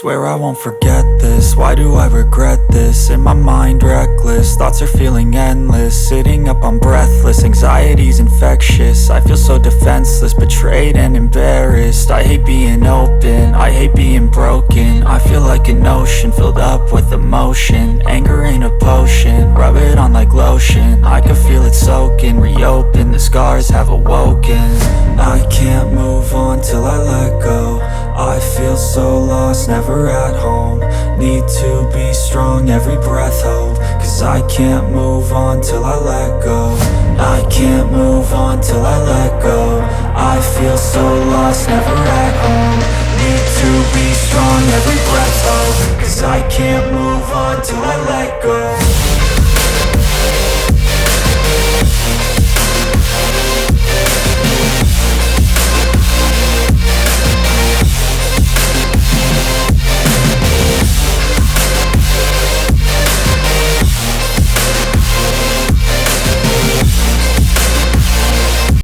Swear I won't forget this, why do I regret this? In my mind reckless, thoughts are feeling endless. Sitting up I'm breathless, anxiety's infectious. I feel so defenseless, betrayed and embarrassed. I hate being open, I hate being broken. I feel like an ocean filled up with emotion. Anger ain't a potion, rub it on like lotion. I can feel it soaking, reopen, the scars have awoken. I can't move on till I let go. I feel so lost, never at home. Need to be strong, every breath hope. Cause I can't move on till I let go. I can't move on till I let go. I feel so lost, never at home. Need to be strong, every breath hope. Cause I can't move on till I let go.